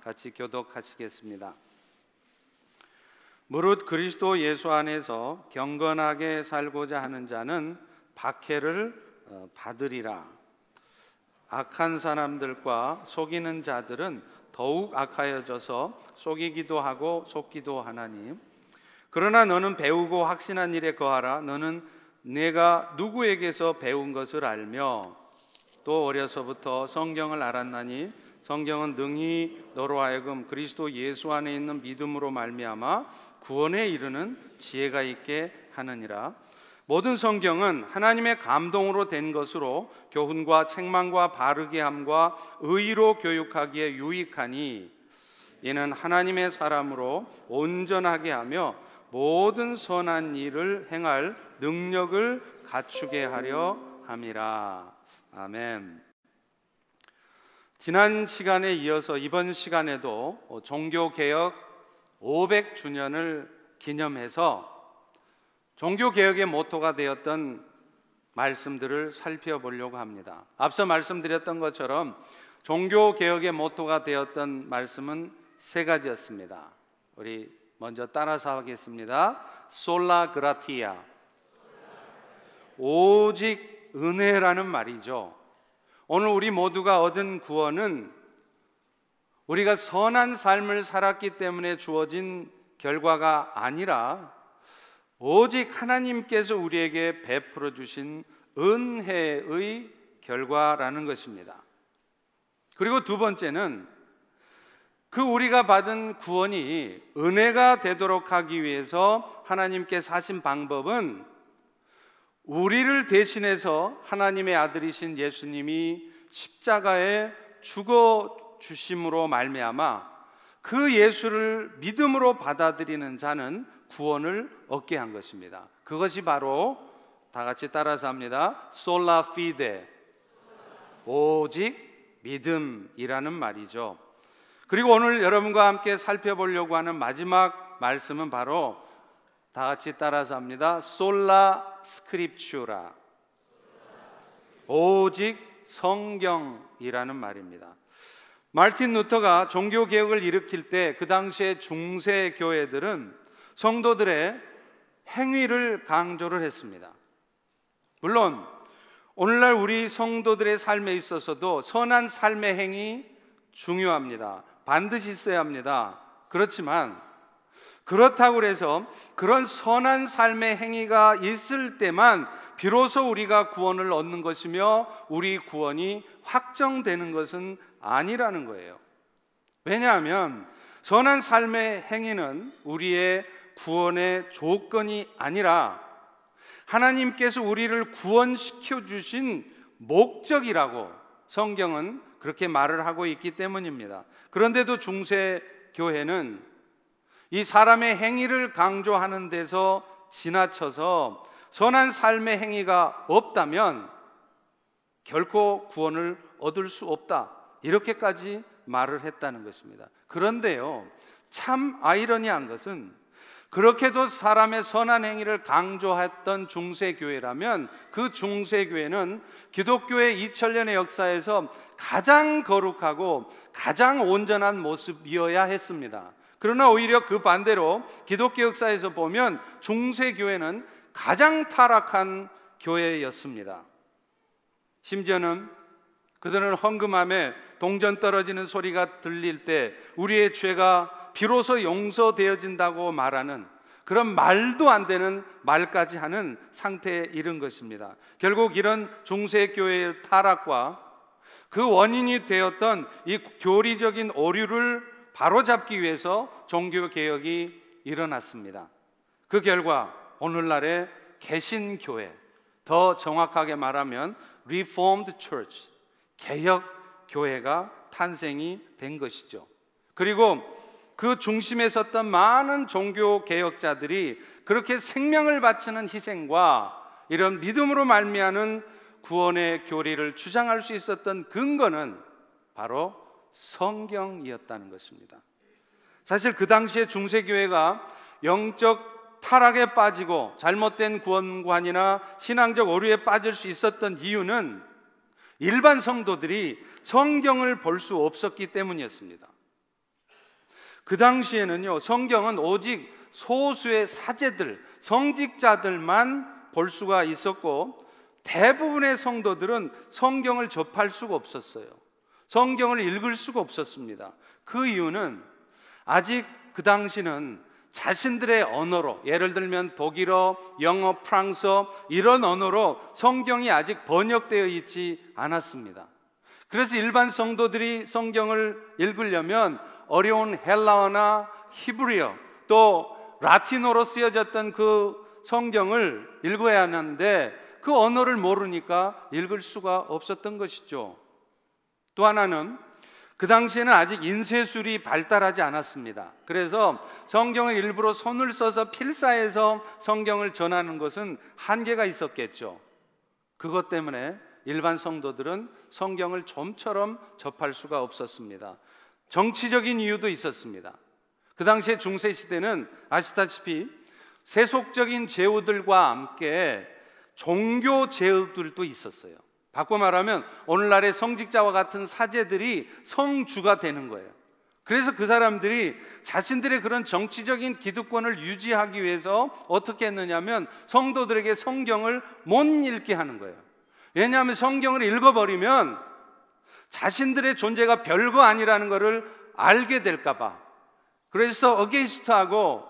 같이 교독하시겠습니다. 무릇 그리스도 예수 안에서 경건하게 살고자 하는 자는 박해를 받으리라. 악한 사람들과 속이는 자들은 더욱 악하여져서 속이기도 하고 속기도 하나니, 그러나 너는 배우고 확신한 일에 거하라. 너는 내가 누구에게서 배운 것을 알며 또 어려서부터 성경을 알았나니 성경은 능히 너로 하여금 그리스도 예수 안에 있는 믿음으로 말미암아 구원에 이르는 지혜가 있게 하느니라. 모든 성경은 하나님의 감동으로 된 것으로 교훈과 책망과 바르게 함과 의로 교육하기에 유익하니, 이는 하나님의 사람으로 온전하게 하며 모든 선한 일을 행할 능력을 갖추게 하려 함이라. 아멘. 지난 시간에 이어서 이번 시간에도 종교개혁 500주년을 기념해서 종교개혁의 모토가 되었던 말씀들을 살펴보려고 합니다. 앞서 말씀드렸던 것처럼 종교개혁의 모토가 되었던 말씀은 세 가지였습니다. 우리 먼저 따라서 하겠습니다. 솔라 그라티아, 오직 은혜라는 말이죠. 오늘 우리 모두가 얻은 구원은 우리가 선한 삶을 살았기 때문에 주어진 결과가 아니라 오직 하나님께서 우리에게 베풀어 주신 은혜의 결과라는 것입니다. 그리고 두 번째는 그 우리가 받은 구원이 은혜가 되도록 하기 위해서 하나님께서 하신 방법은 우리를 대신해서 하나님의 아들이신 예수님이 십자가에 죽어 주심으로 말미암아 그 예수를 믿음으로 받아들이는 자는 구원을 얻게 한 것입니다. 그것이 바로 다 같이 따라서 합니다. 솔라 피데, 오직 믿음이라는 말이죠. 그리고 오늘 여러분과 함께 살펴보려고 하는 마지막 말씀은 바로 다 같이 따라서 합니다. 솔라 스크립추라, 오직 성경이라는 말입니다. 마르틴 루터가 종교개혁을 일으킬 때 그 당시에 중세 교회들은 성도들의 행위를 강조를 했습니다. 물론 오늘날 우리 성도들의 삶에 있어서도 선한 삶의 행위 중요합니다. 반드시 있어야 합니다. 그렇지만 그렇다고 해서 그런 선한 삶의 행위가 있을 때만 비로소 우리가 구원을 얻는 것이며 우리 구원이 확정되는 것은 아니라는 거예요. 왜냐하면 선한 삶의 행위는 우리의 구원의 조건이 아니라 하나님께서 우리를 구원시켜 주신 목적이라고 성경은 그렇게 말을 하고 있기 때문입니다. 그런데도 중세 교회는 이 사람의 행위를 강조하는 데서 지나쳐서 선한 삶의 행위가 없다면 결코 구원을 얻을 수 없다, 이렇게까지 말을 했다는 것입니다. 그런데요, 참 아이러니한 것은 그렇게도 사람의 선한 행위를 강조했던 중세교회라면 그 중세교회는 기독교의 2000년의 역사에서 가장 거룩하고 가장 온전한 모습이어야 했습니다. 그러나 오히려 그 반대로 기독교 역사에서 보면 중세교회는 가장 타락한 교회였습니다. 심지어는 그들은 헌금함에 동전 떨어지는 소리가 들릴 때 우리의 죄가 비로소 용서되어진다고 말하는 그런 말도 안 되는 말까지 하는 상태에 이른 것입니다. 결국 이런 중세교회의 타락과 그 원인이 되었던 이 교리적인 오류를 바로잡기 위해서 종교개혁이 일어났습니다. 그 결과 오늘날의 개신교회, 더 정확하게 말하면 Reformed Church, 개혁교회가 탄생이 된 것이죠. 그리고 그 중심에 섰던 많은 종교개혁자들이 그렇게 생명을 바치는 희생과 이런 믿음으로 말미암은 구원의 교리를 주장할 수 있었던 근거는 바로 성경이었다는 것입니다. 사실 그 당시에 중세교회가 영적 타락에 빠지고 잘못된 구원관이나 신앙적 오류에 빠질 수 있었던 이유는 일반 성도들이 성경을 볼 수 없었기 때문이었습니다. 그 당시에는요, 성경은 오직 소수의 사제들, 성직자들만 볼 수가 있었고, 대부분의 성도들은 성경을 접할 수가 없었어요. 성경을 읽을 수가 없었습니다. 그 이유는 아직 그 당시는 자신들의 언어로, 예를 들면 독일어, 영어, 프랑스어 이런 언어로 성경이 아직 번역되어 있지 않았습니다. 그래서 일반 성도들이 성경을 읽으려면 어려운 헬라어나 히브리어, 또 라틴어로 쓰여졌던 그 성경을 읽어야 하는데 그 언어를 모르니까 읽을 수가 없었던 것이죠. 또 하나는 그 당시에는 아직 인쇄술이 발달하지 않았습니다. 그래서 성경을 일부러 손을 써서 필사해서 성경을 전하는 것은 한계가 있었겠죠. 그것 때문에 일반 성도들은 성경을 좀처럼 접할 수가 없었습니다. 정치적인 이유도 있었습니다. 그 당시에 중세시대는 아시다시피 세속적인 제후들과 함께 종교 제후들도 있었어요. 바꿔 말하면 오늘날의 성직자와 같은 사제들이 성주가 되는 거예요. 그래서 그 사람들이 자신들의 그런 정치적인 기득권을 유지하기 위해서 어떻게 했느냐면 성도들에게 성경을 못 읽게 하는 거예요. 왜냐하면 성경을 읽어버리면 자신들의 존재가 별거 아니라는 것을 알게 될까 봐. 그래서 어게인스트하고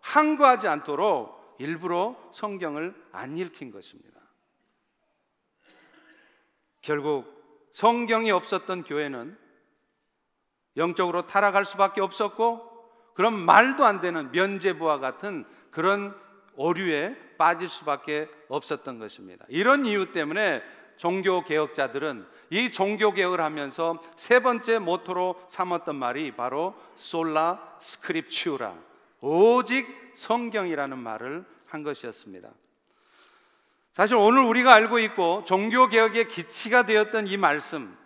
항거하지 않도록 일부러 성경을 안 읽힌 것입니다. 결국 성경이 없었던 교회는 영적으로 타락할 수밖에 없었고, 그런 말도 안 되는 면죄부와 같은 그런 오류에 빠질 수밖에 없었던 것입니다. 이런 이유 때문에 종교개혁자들은 이 종교개혁을 하면서 세 번째 모토로 삼았던 말이 바로 솔라 스크립추라, 오직 성경이라는 말을 한 것이었습니다. 사실 오늘 우리가 알고 있고 종교개혁의 기치가 되었던 이 말씀,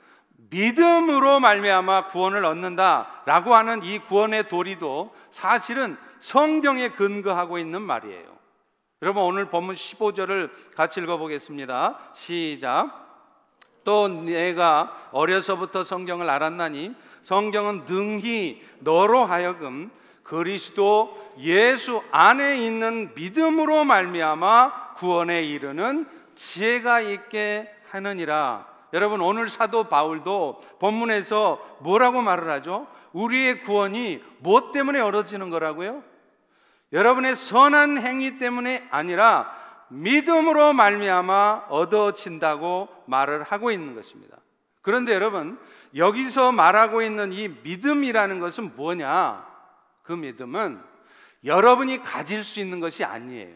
믿음으로 말미암아 구원을 얻는다라고 하는 이 구원의 도리도 사실은 성경에 근거하고 있는 말이에요. 여러분, 오늘 본문 15절을 같이 읽어보겠습니다. 시작. 또 내가 어려서부터 성경을 알았나니 성경은 능히 너로 하여금 그리스도 예수 안에 있는 믿음으로 말미암아 구원에 이르는 지혜가 있게 하느니라. 여러분, 오늘 사도 바울도 본문에서 뭐라고 말을 하죠? 우리의 구원이 무엇 때문에 얻어지는 거라고요? 여러분의 선한 행위 때문에 아니라 믿음으로 말미암아 얻어진다고 말을 하고 있는 것입니다. 그런데 여러분, 여기서 말하고 있는 이 믿음이라는 것은 뭐냐? 그 믿음은 여러분이 가질 수 있는 것이 아니에요.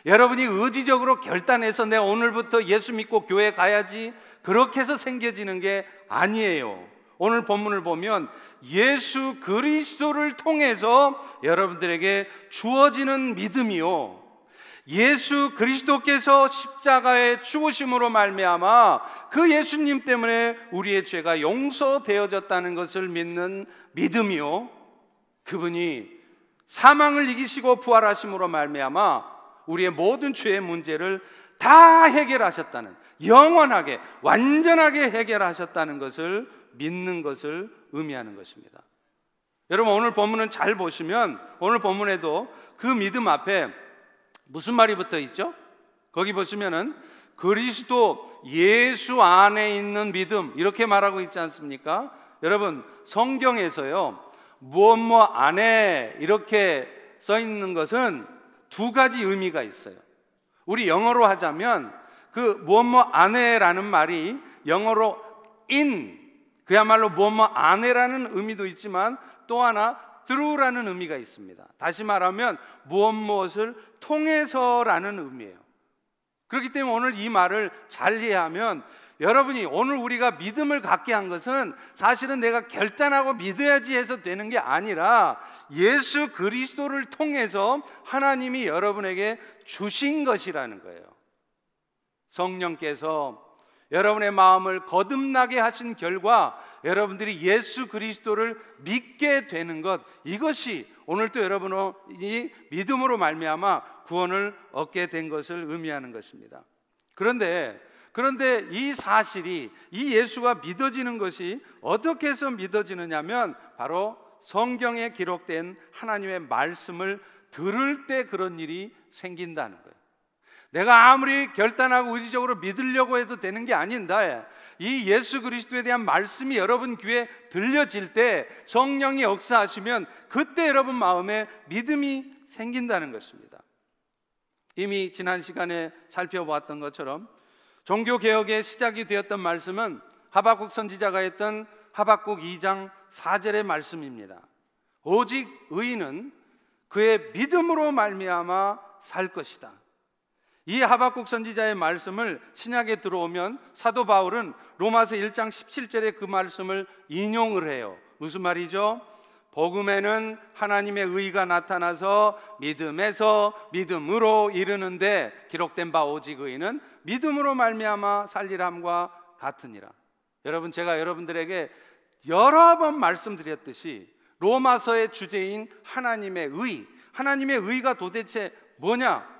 여러분이 의지적으로 결단해서 내가 오늘부터 예수 믿고 교회 가야지, 그렇게 해서 생겨지는 게 아니에요. 오늘 본문을 보면 예수 그리스도를 통해서 여러분들에게 주어지는 믿음이요, 예수 그리스도께서 십자가의 죽으심으로 말미암아 그 예수님 때문에 우리의 죄가 용서되어졌다는 것을 믿는 믿음이요, 그분이 사망을 이기시고 부활하심으로 말미암아 우리의 모든 죄의 문제를 다 해결하셨다는, 영원하게 완전하게 해결하셨다는 것을 믿는 것을 의미하는 것입니다. 여러분, 오늘 본문은 잘 보시면 오늘 본문에도 그 믿음 앞에 무슨 말이 붙어 있죠? 거기 보시면은 그리스도 예수 안에 있는 믿음, 이렇게 말하고 있지 않습니까? 여러분, 성경에서요 무엇 안에 이렇게 써 있는 것은 두 가지 의미가 있어요. 우리 영어로 하자면 그 무엇 안에라는 말이 영어로 in, 그야말로 무엇 안에라는 의미도 있지만 또 하나 through라는 의미가 있습니다. 다시 말하면 무엇을 통해서라는 의미예요. 그렇기 때문에 오늘 이 말을 잘 이해하면 여러분이 오늘 우리가 믿음을 갖게 한 것은 사실은 내가 결단하고 믿어야지 해서 되는 게 아니라 예수 그리스도를 통해서 하나님이 여러분에게 주신 것이라는 거예요. 성령께서 여러분의 마음을 거듭나게 하신 결과 여러분들이 예수 그리스도를 믿게 되는 것, 이것이 오늘 또 여러분이 믿음으로 말미암아 구원을 얻게 된 것을 의미하는 것입니다. 그런데 이 사실이, 이 예수가 믿어지는 것이 어떻게 해서 믿어지느냐면 바로 성경에 기록된 하나님의 말씀을 들을 때 그런 일이 생긴다는 거예요. 내가 아무리 결단하고 의지적으로 믿으려고 해도 되는 게 아닌데, 이 예수 그리스도에 대한 말씀이 여러분 귀에 들려질 때 성령이 역사하시면 그때 여러분 마음에 믿음이 생긴다는 것입니다. 이미 지난 시간에 살펴보았던 것처럼 종교개혁의 시작이 되었던 말씀은 하박국 선지자가 했던 하박국 2장 4절의 말씀입니다. 오직 의인은 그의 믿음으로 말미암아 살 것이다. 이 하박국 선지자의 말씀을 신약에 들어오면 사도 바울은 로마서 1장 17절에 그 말씀을 인용을 해요. 무슨 말이죠? 복음에는 하나님의 의가 나타나서 믿음에서 믿음으로 이르는데 기록된 바 오직 의인은 믿음으로 말미암아 살리람과 같으니라. 여러분, 제가 여러분들에게 여러 번 말씀드렸듯이 로마서의 주제인 하나님의 의가 도대체 뭐냐?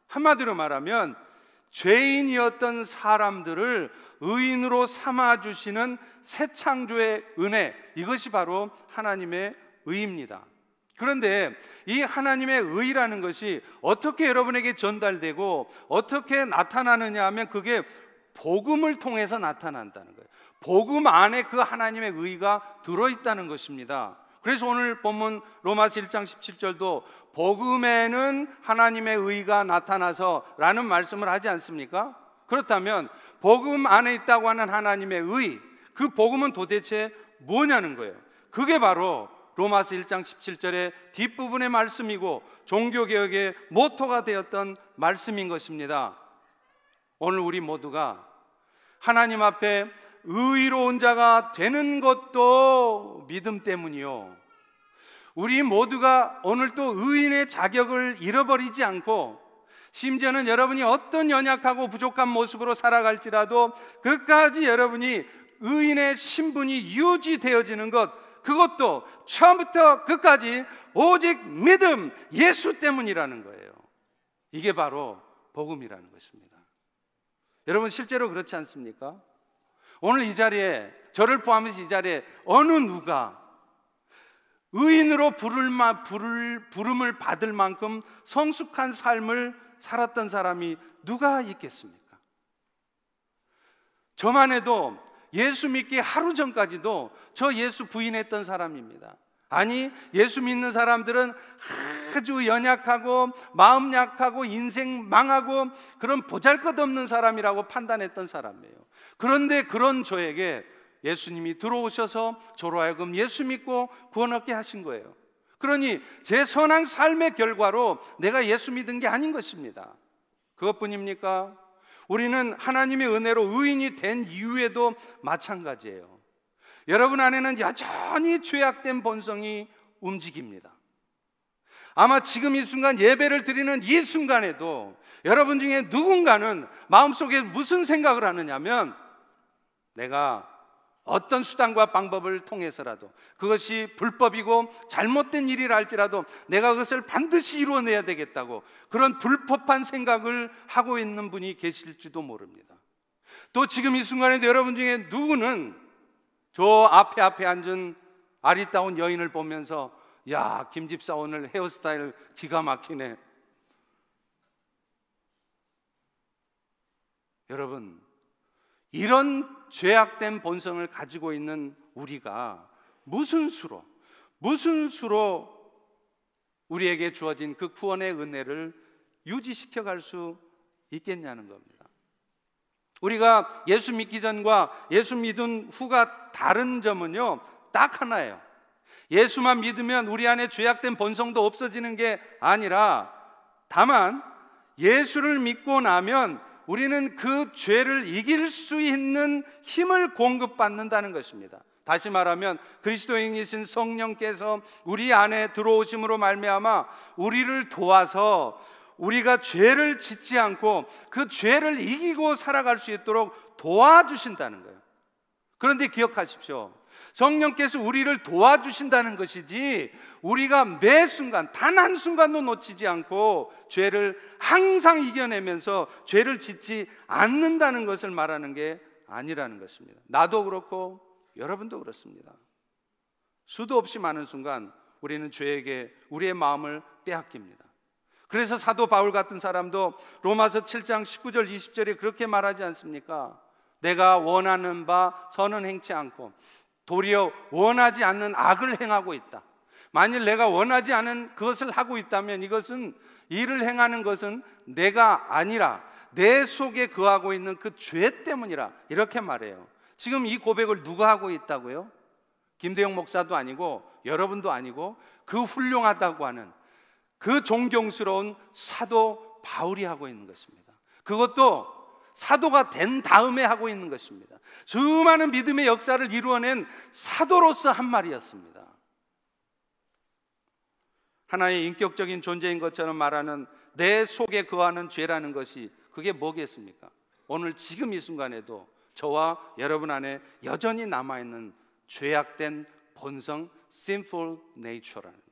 한마디로 말하면 죄인이었던 사람들을 의인으로 삼아주시는 새 창조의 은혜, 이것이 바로 하나님의 의입니다. 그런데 이 하나님의 의라는 것이 어떻게 여러분에게 전달되고 어떻게 나타나느냐 하면 그게 복음을 통해서 나타난다는 거예요. 복음 안에 그 하나님의 의가 들어있다는 것입니다. 그래서 오늘 본문 로마서 1장 17절도 복음에는 하나님의 의가 나타나서 라는 말씀을 하지 않습니까? 그렇다면 복음 안에 있다고 하는 하나님의 의, 그 복음은 도대체 뭐냐는 거예요. 그게 바로 로마서 1장 17절의 뒷부분의 말씀이고 종교개혁의 모토가 되었던 말씀인 것입니다. 오늘 우리 모두가 하나님 앞에 의로운 자가 되는 것도 믿음 때문이요, 우리 모두가 오늘 또 의인의 자격을 잃어버리지 않고 심지어는 여러분이 어떤 연약하고 부족한 모습으로 살아갈지라도 끝까지 여러분이 의인의 신분이 유지되어지는 것, 그것도 처음부터 끝까지 오직 믿음, 예수 때문이라는 거예요. 이게 바로 복음이라는 것입니다. 여러분, 실제로 그렇지 않습니까? 오늘 이 자리에, 저를 포함해서 이 자리에 어느 누가 의인으로 부름을 받을 만큼 성숙한 삶을 살았던 사람이 누가 있겠습니까? 저만 해도 예수 믿기 하루 전까지도 저 예수 부인했던 사람입니다. 아니, 예수 믿는 사람들은 아주 연약하고 마음 약하고 인생 망하고 그런 보잘것없는 사람이라고 판단했던 사람이에요. 그런데 그런 저에게 예수님이 들어오셔서 저로 하여금 예수 믿고 구원 얻게 하신 거예요. 그러니 제 선한 삶의 결과로 내가 예수 믿은 게 아닌 것입니다. 그것뿐입니까? 우리는 하나님의 은혜로 의인이 된 이후에도 마찬가지예요. 여러분 안에는 여전히 죄악된 본성이 움직입니다. 아마 지금 이 순간 예배를 드리는 이 순간에도 여러분 중에 누군가는 마음속에 무슨 생각을 하느냐면, 내가 어떤 수단과 방법을 통해서라도, 그것이 불법이고 잘못된 일이라 할지라도 내가 그것을 반드시 이루어내야 되겠다고 그런 불법한 생각을 하고 있는 분이 계실지도 모릅니다. 또 지금 이 순간에도 여러분 중에 누구는 저 앞에 앉은 아리따운 여인을 보면서, 야, 김 집사 오늘 헤어스타일 기가 막히네. 여러분, 이런 죄악된 본성을 가지고 있는 우리가 무슨 수로 우리에게 주어진 그 구원의 은혜를 유지시켜 갈 수 있겠냐는 겁니다. 우리가 예수 믿기 전과 예수 믿은 후가 다른 점은요, 딱 하나예요. 예수만 믿으면 우리 안에 죄악된 본성도 없어지는 게 아니라, 다만 예수를 믿고 나면 우리는 그 죄를 이길 수 있는 힘을 공급받는다는 것입니다. 다시 말하면 그리스도인이신 성령께서 우리 안에 들어오심으로 말미암아 우리를 도와서 우리가 죄를 짓지 않고 그 죄를 이기고 살아갈 수 있도록 도와주신다는 거예요. 그런데 기억하십시오. 성령께서 우리를 도와주신다는 것이지 우리가 매 순간 단 한순간도 놓치지 않고 죄를 항상 이겨내면서 죄를 짓지 않는다는 것을 말하는 게 아니라는 것입니다. 나도 그렇고 여러분도 그렇습니다. 수도 없이 많은 순간 우리는 죄에게 우리의 마음을 빼앗깁니다. 그래서 사도 바울 같은 사람도 로마서 7장 19절 20절에 그렇게 말하지 않습니까? 내가 원하는 바 선은 행치 않고 도리어 원하지 않는 악을 행하고 있다. 만일 내가 원하지 않은 그것을 하고 있다면 이것은 일을 행하는 것은 내가 아니라 내 속에 거하고 있는 그 죄 때문이라, 이렇게 말해요. 지금 이 고백을 누가 하고 있다고요? 김대영 목사도 아니고 여러분도 아니고 그 훌륭하다고 하는 그 존경스러운 사도 바울이 하고 있는 것입니다. 그것도 사도가 된 다음에 하고 있는 것입니다. 수많은 믿음의 역사를 이루어낸 사도로서 한 말이었습니다. 하나의 인격적인 존재인 것처럼 말하는 내 속에 거하는 죄라는 것이 그게 뭐겠습니까? 오늘 지금 이 순간에도 저와 여러분 안에 여전히 남아있는 죄악된 본성, sinful nature라는 거예요.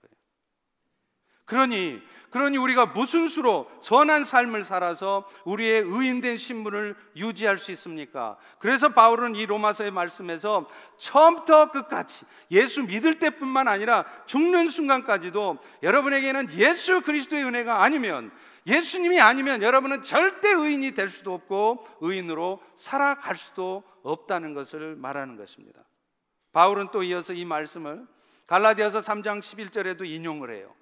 그러니 우리가 무슨 수로 선한 삶을 살아서 우리의 의인된 신분을 유지할 수 있습니까? 그래서 바울은 이 로마서의 말씀에서 처음부터 끝까지 예수 믿을 때뿐만 아니라 죽는 순간까지도 여러분에게는 예수 그리스도의 은혜가 아니면, 예수님이 아니면 여러분은 절대 의인이 될 수도 없고 의인으로 살아갈 수도 없다는 것을 말하는 것입니다. 바울은 또 이어서 이 말씀을 갈라디아서 3장 11절에도 인용을 해요.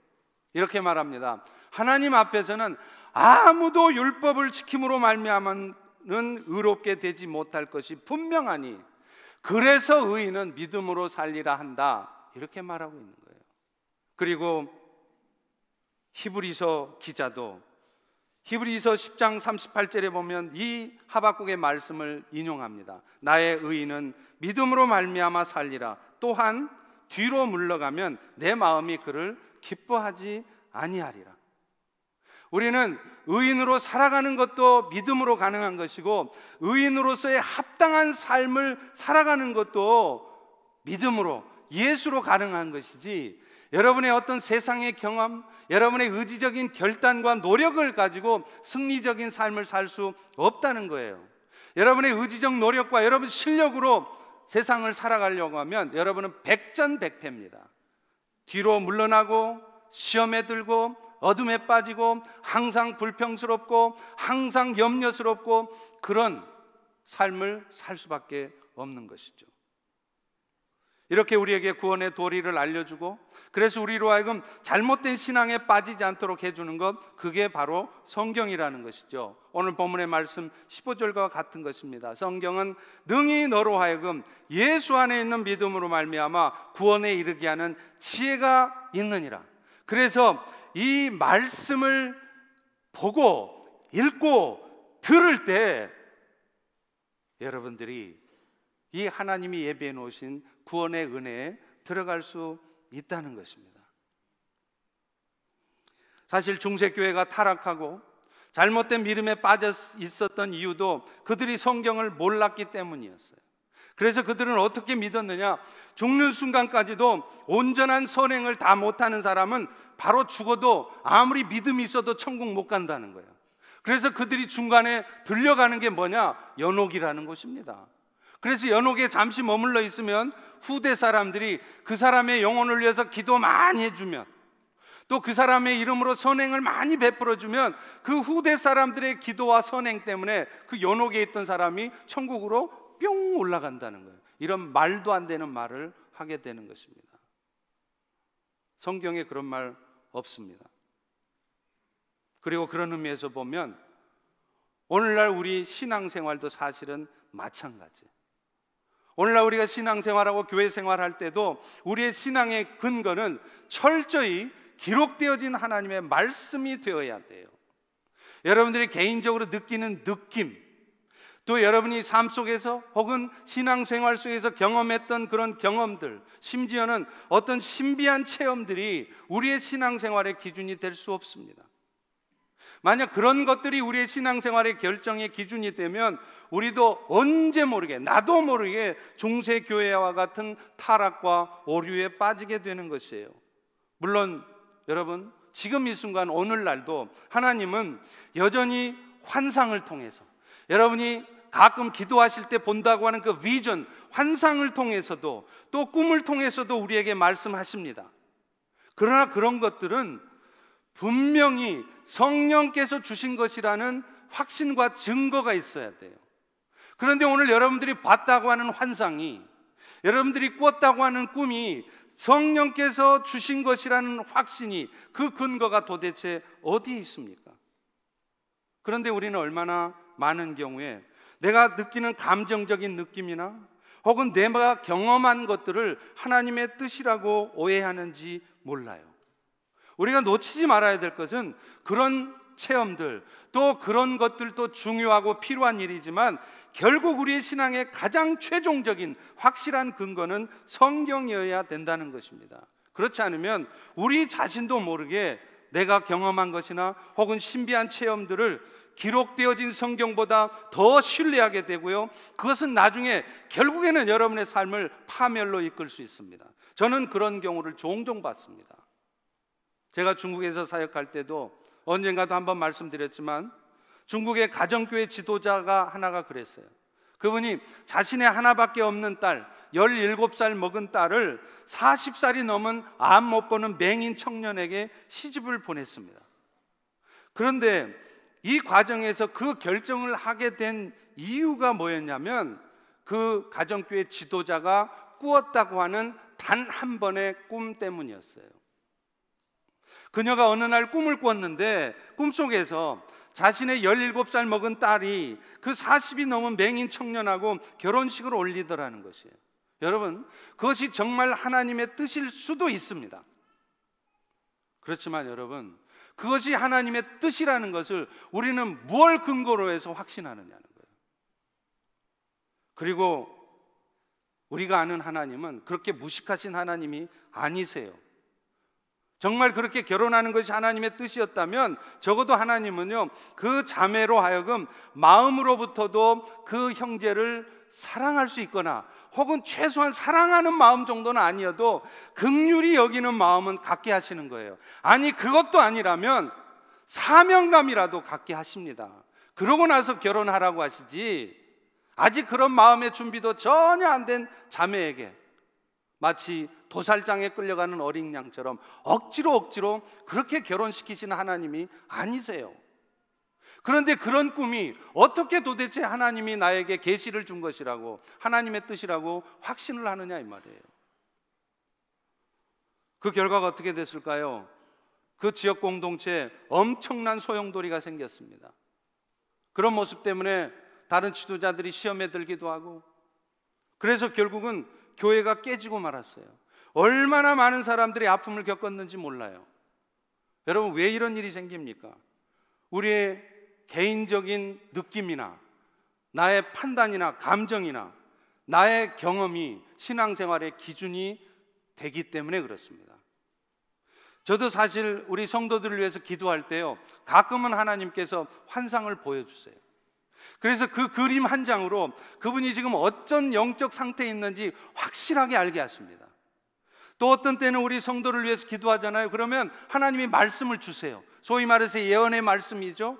이렇게 말합니다. 하나님 앞에서는 아무도 율법을 지킴으로 말미암아는 의롭게 되지 못할 것이 분명하니 그래서 의인은 믿음으로 살리라 한다, 이렇게 말하고 있는 거예요. 그리고 히브리서 기자도 히브리서 10장 38절에 보면 이 하박국의 말씀을 인용합니다. 나의 의인은 믿음으로 말미암아 살리라. 또한 뒤로 물러가면 내 마음이 그를 기뻐하지 아니하리라. 우리는 의인으로 살아가는 것도 믿음으로 가능한 것이고 의인으로서의 합당한 삶을 살아가는 것도 믿음으로, 예수로 가능한 것이지, 여러분의 어떤 세상의 경험, 여러분의 의지적인 결단과 노력을 가지고 승리적인 삶을 살 수 없다는 거예요. 여러분의 의지적 노력과 여러분 실력으로 세상을 살아가려고 하면 여러분은 백전백패입니다. 뒤로 물러나고 시험에 들고 어둠에 빠지고 항상 불평스럽고 항상 염려스럽고 그런 삶을 살 수밖에 없는 것이죠. 이렇게 우리에게 구원의 도리를 알려주고 그래서 우리로 하여금 잘못된 신앙에 빠지지 않도록 해주는 것, 그게 바로 성경이라는 것이죠. 오늘 본문의 말씀 15절과 같은 것입니다. 성경은 능히 너로 하여금 예수 안에 있는 믿음으로 말미암아 구원에 이르게 하는 지혜가 있느니라. 그래서 이 말씀을 보고 읽고 들을 때 여러분들이 이 하나님이 예비해 놓으신 구원의 은혜에 들어갈 수 있다는 것입니다. 사실 중세교회가 타락하고 잘못된 믿음에 빠져 있었던 이유도 그들이 성경을 몰랐기 때문이었어요. 그래서 그들은 어떻게 믿었느냐? 죽는 순간까지도 온전한 선행을 다 못하는 사람은 바로 죽어도 아무리 믿음이 있어도 천국 못 간다는 거예요. 그래서 그들이 중간에 들려가는 게 뭐냐? 연옥이라는 것입니다. 그래서 연옥에 잠시 머물러 있으면 후대 사람들이 그 사람의 영혼을 위해서 기도 많이 해주면, 또 그 사람의 이름으로 선행을 많이 베풀어주면 그 후대 사람들의 기도와 선행 때문에 그 연옥에 있던 사람이 천국으로 뿅 올라간다는 거예요. 이런 말도 안 되는 말을 하게 되는 것입니다. 성경에 그런 말 없습니다. 그리고 그런 의미에서 보면 오늘날 우리 신앙생활도 사실은 마찬가지예요. 오늘날 우리가 신앙생활하고 교회 생활할 때도 우리의 신앙의 근거는 철저히 기록되어진 하나님의 말씀이 되어야 돼요. 여러분들이 개인적으로 느끼는 느낌, 또 여러분이 삶 속에서 혹은 신앙생활 속에서 경험했던 그런 경험들, 심지어는 어떤 신비한 체험들이 우리의 신앙생활의 기준이 될 수 없습니다. 만약 그런 것들이 우리의 신앙생활의 결정의 기준이 되면 우리도 언제 모르게, 나도 모르게 중세교회와 같은 타락과 오류에 빠지게 되는 것이에요. 물론 여러분, 지금 이 순간 오늘날도 하나님은 여전히 환상을 통해서, 여러분이 가끔 기도하실 때 본다고 하는 그 비전, 환상을 통해서도 또 꿈을 통해서도 우리에게 말씀하십니다. 그러나 그런 것들은 분명히 성령께서 주신 것이라는 확신과 증거가 있어야 돼요. 그런데 오늘 여러분들이 봤다고 하는 환상이, 여러분들이 꿨다고 하는 꿈이 성령께서 주신 것이라는 확신이, 그 근거가 도대체 어디에 있습니까? 그런데 우리는 얼마나 많은 경우에 내가 느끼는 감정적인 느낌이나 혹은 내가 경험한 것들을 하나님의 뜻이라고 오해하는지 몰라요. 우리가 놓치지 말아야 될 것은 그런 체험들, 또 그런 것들도 중요하고 필요한 일이지만 결국 우리의 신앙의 가장 최종적인 확실한 근거는 성경이어야 된다는 것입니다. 그렇지 않으면 우리 자신도 모르게 내가 경험한 것이나 혹은 신비한 체험들을 기록되어진 성경보다 더 신뢰하게 되고요, 그것은 나중에 결국에는 여러분의 삶을 파멸로 이끌 수 있습니다. 저는 그런 경우를 종종 봤습니다. 제가 중국에서 사역할 때도 언젠가도 한번 말씀드렸지만 중국의 가정교회 지도자가 하나가 그랬어요. 그분이 자신의 하나밖에 없는 딸, 17살 먹은 딸을 40살이 넘은 암 못 보는 맹인 청년에게 시집을 보냈습니다. 그런데 이 과정에서 그 결정을 하게 된 이유가 뭐였냐면 그 가정교회 지도자가 꾸었다고 하는 단 한 번의 꿈 때문이었어요. 그녀가 어느 날 꿈을 꿨는데 꿈속에서 자신의 17살 먹은 딸이 그 40이 넘은 맹인 청년하고 결혼식을 올리더라는 것이에요. 여러분, 그것이 정말 하나님의 뜻일 수도 있습니다. 그렇지만 여러분, 그것이 하나님의 뜻이라는 것을 우리는 무엇을 근거로 해서 확신하느냐는 거예요. 그리고 우리가 아는 하나님은 그렇게 무식하신 하나님이 아니세요. 정말 그렇게 결혼하는 것이 하나님의 뜻이었다면 적어도 하나님은요, 그 자매로 하여금 마음으로부터도 그 형제를 사랑할 수 있거나 혹은 최소한 사랑하는 마음 정도는 아니어도 긍휼히 여기는 마음은 갖게 하시는 거예요. 아니, 그것도 아니라면 사명감이라도 갖게 하십니다. 그러고 나서 결혼하라고 하시지, 아직 그런 마음의 준비도 전혀 안 된 자매에게 마치 도살장에 끌려가는 어린 양처럼 억지로 그렇게 결혼시키시는 하나님이 아니세요. 그런데 그런 꿈이 어떻게 도대체 하나님이 나에게 계시를 준 것이라고, 하나님의 뜻이라고 확신을 하느냐 이 말이에요. 그 결과가 어떻게 됐을까요? 그 지역 공동체에 엄청난 소용돌이가 생겼습니다. 그런 모습 때문에 다른 지도자들이 시험에 들기도 하고, 그래서 결국은 교회가 깨지고 말았어요. 얼마나 많은 사람들이 아픔을 겪었는지 몰라요. 여러분, 왜 이런 일이 생깁니까? 우리의 개인적인 느낌이나 나의 판단이나 감정이나 나의 경험이 신앙생활의 기준이 되기 때문에 그렇습니다. 저도 사실 우리 성도들을 위해서 기도할 때요, 가끔은 하나님께서 환상을 보여주세요. 그래서 그 그림 한 장으로 그분이 지금 어떤 영적 상태에 있는지 확실하게 알게 하십니다. 또 어떤 때는 우리 성도를 위해서 기도하잖아요. 그러면 하나님이 말씀을 주세요. 소위 말해서 예언의 말씀이죠.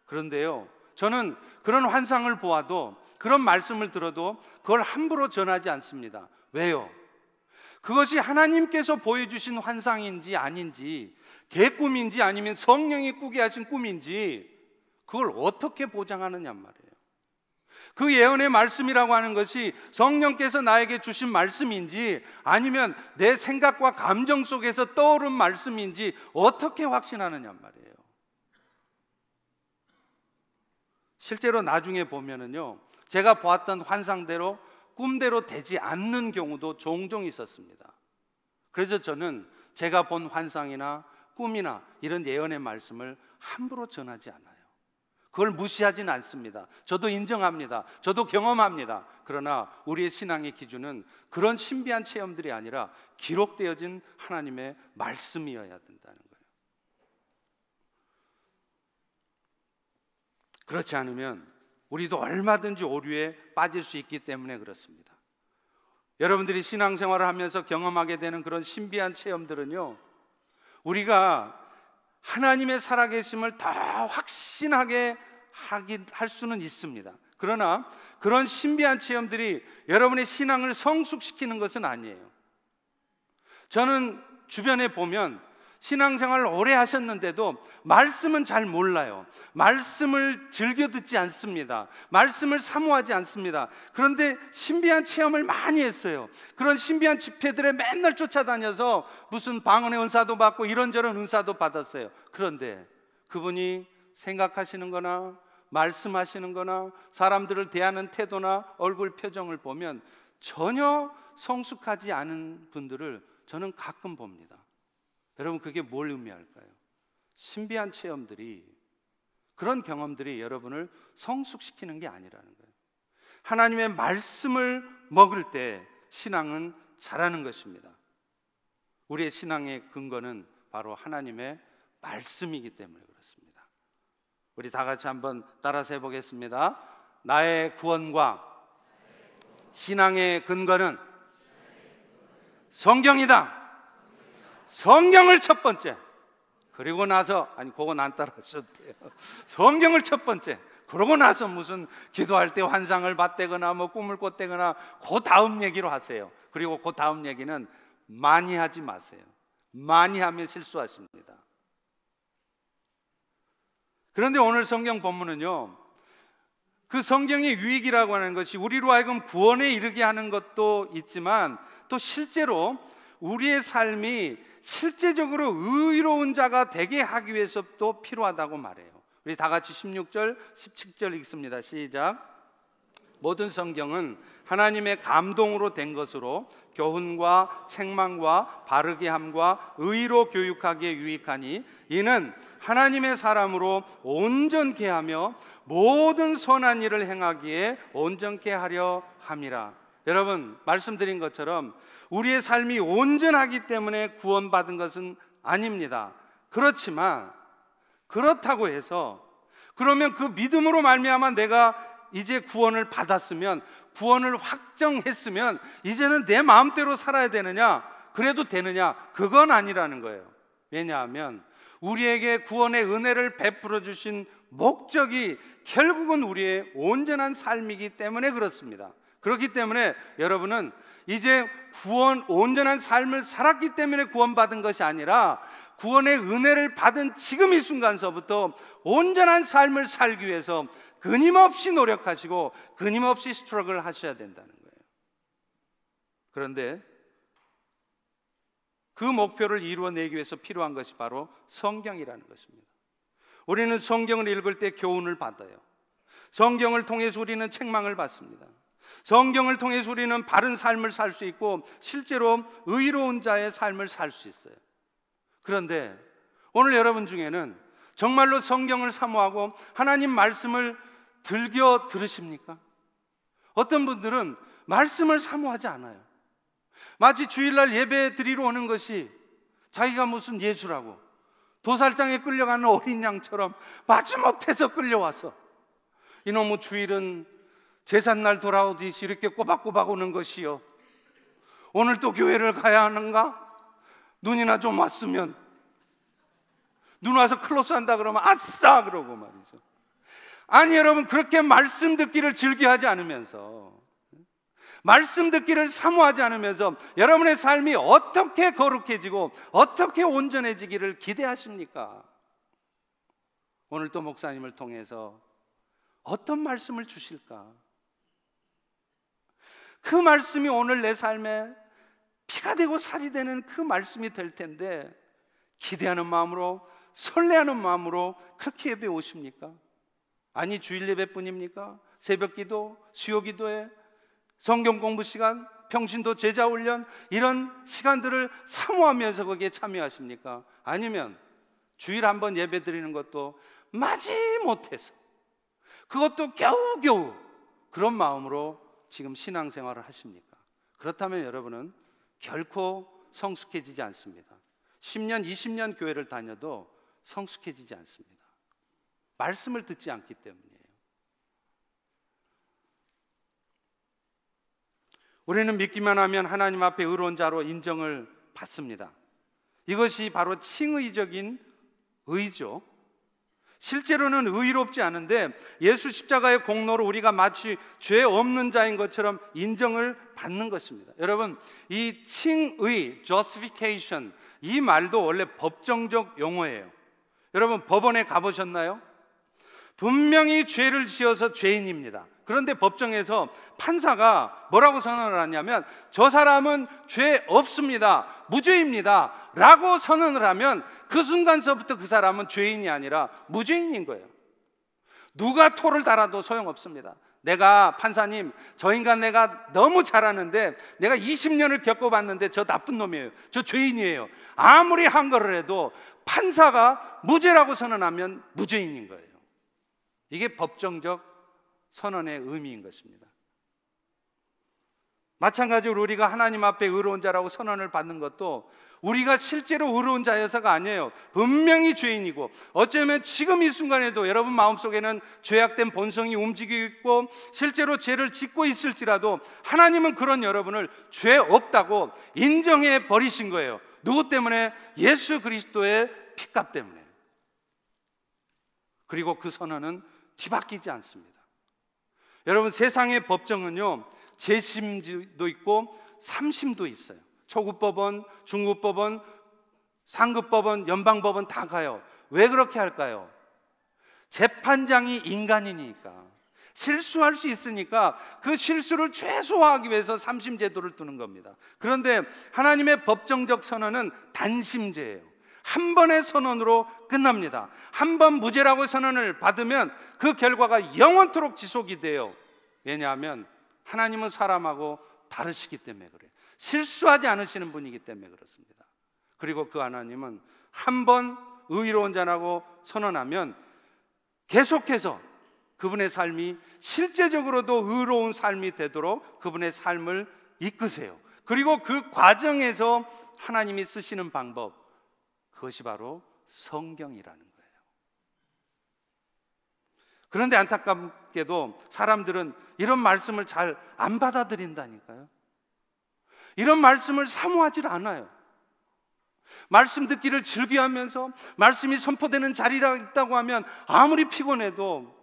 그런데요, 저는 그런 환상을 보아도, 그런 말씀을 들어도 그걸 함부로 전하지 않습니다. 왜요? 그것이 하나님께서 보여주신 환상인지 아닌지, 개꿈인지 아니면 성령이 꾸게 하신 꿈인지, 그걸 어떻게 보장하느냐 말이에요. 그 예언의 말씀이라고 하는 것이 성령께서 나에게 주신 말씀인지 아니면 내 생각과 감정 속에서 떠오른 말씀인지 어떻게 확신하느냐 말이에요. 실제로 나중에 보면은요, 제가 보았던 환상대로 꿈대로 되지 않는 경우도 종종 있었습니다. 그래서 저는 제가 본 환상이나 꿈이나 이런 예언의 말씀을 함부로 전하지 않아요. 그걸 무시하지는 않습니다. 저도 인정합니다. 저도 경험합니다. 그러나 우리의 신앙의 기준은 그런 신비한 체험들이 아니라 기록되어진 하나님의 말씀이어야 된다는 거예요. 그렇지 않으면 우리도 얼마든지 오류에 빠질 수 있기 때문에 그렇습니다. 여러분들이 신앙생활을 하면서 경험하게 되는 그런 신비한 체험들은요, 우리가 하나님의 살아계심을 더 확신하게 할 수는 있습니다. 그러나 그런 신비한 체험들이 여러분의 신앙을 성숙시키는 것은 아니에요. 저는 주변에 보면 신앙생활을 오래 하셨는데도 말씀은 잘 몰라요. 말씀을 즐겨 듣지 않습니다. 말씀을 사모하지 않습니다. 그런데 신비한 체험을 많이 했어요. 그런 신비한 집회들에 맨날 쫓아다녀서 무슨 방언의 은사도 받고 이런저런 은사도 받았어요. 그런데 그분이 생각하시는 거나 말씀하시는 거나 사람들을 대하는 태도나 얼굴 표정을 보면 전혀 성숙하지 않은 분들을 저는 가끔 봅니다. 여러분, 그게 뭘 의미할까요? 신비한 체험들이, 그런 경험들이 여러분을 성숙시키는 게 아니라는 거예요. 하나님의 말씀을 먹을 때 신앙은 자라는 것입니다. 우리의 신앙의 근거는 바로 하나님의 말씀이기 때문에 그렇습니다. 우리 다 같이 한번 따라서 해보겠습니다. 나의 구원과 신앙의 근거는 성경이다. 성경을 첫 번째, 그리고 나서, 아니 그건 안 따라하셔도 돼요. 성경을 첫 번째, 그러고 나서 무슨 기도할 때 환상을 봤다거나 뭐 꿈을 꿨다거나 그 다음 얘기로 하세요. 그리고 그 다음 얘기는 많이 하지 마세요. 많이 하면 실수하십니다. 그런데 오늘 성경 본문은요, 그 성경의 유익이라고 하는 것이 우리로 하여금 구원에 이르게 하는 것도 있지만 또 실제로 우리의 삶이 실제적으로 의로운 자가 되게 하기 위해서도 필요하다고 말해요. 우리 다 같이 16절, 17절 읽습니다. 시작. 모든 성경은 하나님의 감동으로 된 것으로 교훈과 책망과 바르게 함과 의로 교육하기에 유익하니 이는 하나님의 사람으로 온전케 하며 모든 선한 일을 행하기에 온전케 하려 함이라. 여러분, 말씀드린 것처럼 우리의 삶이 온전하기 때문에 구원받은 것은 아닙니다. 그렇지만 그렇다고 해서 그러면 그 믿음으로 말미암아 내가 이제 구원을 받았으면, 구원을 확정했으면 이제는 내 마음대로 살아야 되느냐, 그래도 되느냐, 그건 아니라는 거예요. 왜냐하면 우리에게 구원의 은혜를 베풀어 주신 목적이 결국은 우리의 온전한 삶이기 때문에 그렇습니다. 그렇기 때문에 여러분은 이제 온전한 삶을 살았기 때문에 구원받은 것이 아니라 구원의 은혜를 받은 지금 이 순간서부터 온전한 삶을 살기 위해서 끊임없이 노력하시고 끊임없이 스트러글 하셔야 된다는 거예요. 그런데 그 목표를 이루어내기 위해서 필요한 것이 바로 성경이라는 것입니다. 우리는 성경을 읽을 때 교훈을 받아요. 성경을 통해서 우리는 책망을 받습니다. 성경을 통해서 우리는 바른 삶을 살 수 있고 실제로 의로운 자의 삶을 살 수 있어요. 그런데 오늘 여러분 중에는 정말로 성경을 사모하고 하나님 말씀을 즐겨 들으십니까? 어떤 분들은 말씀을 사모하지 않아요. 마치 주일날 예배 드리러 오는 것이 자기가 무슨 예수라고, 도살장에 끌려가는 어린 양처럼 마지못해서 끌려와서 이놈의 주일은 제삿날 돌아오듯이 이렇게 꼬박꼬박 오는 것이요, 오늘 또 교회를 가야 하는가? 눈이나 좀 왔으면, 눈 와서 클로스 한다 그러면 아싸 그러고 말이죠. 아니 여러분, 그렇게 말씀 듣기를 즐겨하지 않으면서, 말씀 듣기를 사모하지 않으면서 여러분의 삶이 어떻게 거룩해지고 어떻게 온전해지기를 기대하십니까? 오늘 또 목사님을 통해서 어떤 말씀을 주실까? 그 말씀이 오늘 내 삶에 피가 되고 살이 되는 그 말씀이 될 텐데 기대하는 마음으로, 설레하는 마음으로 그렇게 예배 오십니까? 아니 주일 예배뿐입니까? 새벽기도, 수요기도에 성경 공부 시간, 평신도 제자 훈련, 이런 시간들을 사모하면서 거기에 참여하십니까? 아니면 주일 한번 예배 드리는 것도 마지못해서, 그것도 겨우겨우 그런 마음으로 지금 신앙생활을 하십니까? 그렇다면 여러분은 결코 성숙해지지 않습니다. 10년, 20년 교회를 다녀도 성숙해지지 않습니다. 말씀을 듣지 않기 때문이에요. 우리는 믿기만 하면 하나님 앞에 의로운 자로 인정을 받습니다. 이것이 바로 칭의적인 의죠. 실제로는 의롭지 않은데 예수 십자가의 공로로 우리가 마치 죄 없는 자인 것처럼 인정을 받는 것입니다. 여러분, 이 칭의, justification, 이 말도 원래 법정적 용어예요. 여러분, 법원에 가보셨나요? 분명히 죄를 지어서 죄인입니다. 그런데 법정에서 판사가 뭐라고 선언을 하냐면 저 사람은 죄 없습니다, 무죄입니다 라고 선언을 하면 그 순간서부터 그 사람은 죄인이 아니라 무죄인인 거예요. 누가 토를 달아도 소용없습니다. 내가 판사님, 저 인간 내가 너무 잘하는데 내가 20년을 겪어봤는데 저 나쁜 놈이에요, 저 죄인이에요, 아무리 한 거를 해도 판사가 무죄라고 선언하면 무죄인인 거예요. 이게 법정적 선언의 의미인 것입니다. 마찬가지로 우리가 하나님 앞에 의로운 자라고 선언을 받는 것도 우리가 실제로 의로운 자여서가 아니에요. 분명히 죄인이고, 어쩌면 지금 이 순간에도 여러분 마음속에는 죄악된 본성이 움직이고 있고 실제로 죄를 짓고 있을지라도 하나님은 그런 여러분을 죄 없다고 인정해 버리신 거예요. 누구 때문에? 예수 그리스도의 피값 때문에. 그리고 그 선언은 뒤바뀌지 않습니다. 여러분, 세상의 법정은요, 재심도 있고 3심도 있어요. 초급법원, 중급법원, 상급법원, 연방법원 다 가요. 왜 그렇게 할까요? 재판장이 인간이니까, 실수할 수 있으니까 그 실수를 최소화하기 위해서 3심 제도를 두는 겁니다. 그런데 하나님의 법정적 선언은 단심제예요. 한 번의 선언으로 끝납니다. 한 번 무죄라고 선언을 받으면 그 결과가 영원토록 지속이 돼요. 왜냐하면 하나님은 사람하고 다르시기 때문에 그래요. 실수하지 않으시는 분이기 때문에 그렇습니다. 그리고 그 하나님은 한 번 의로운 자라고 선언하면 계속해서 그분의 삶이 실제적으로도 의로운 삶이 되도록 그분의 삶을 이끄세요. 그리고 그 과정에서 하나님이 쓰시는 방법, 그것이 바로 성경이라는 거예요. 그런데 안타깝게도 사람들은 이런 말씀을 잘 안 받아들인다니까요. 이런 말씀을 사모하지 않아요. 말씀 듣기를 즐겨하면서 말씀이 선포되는 자리가 있다고 하면 아무리 피곤해도,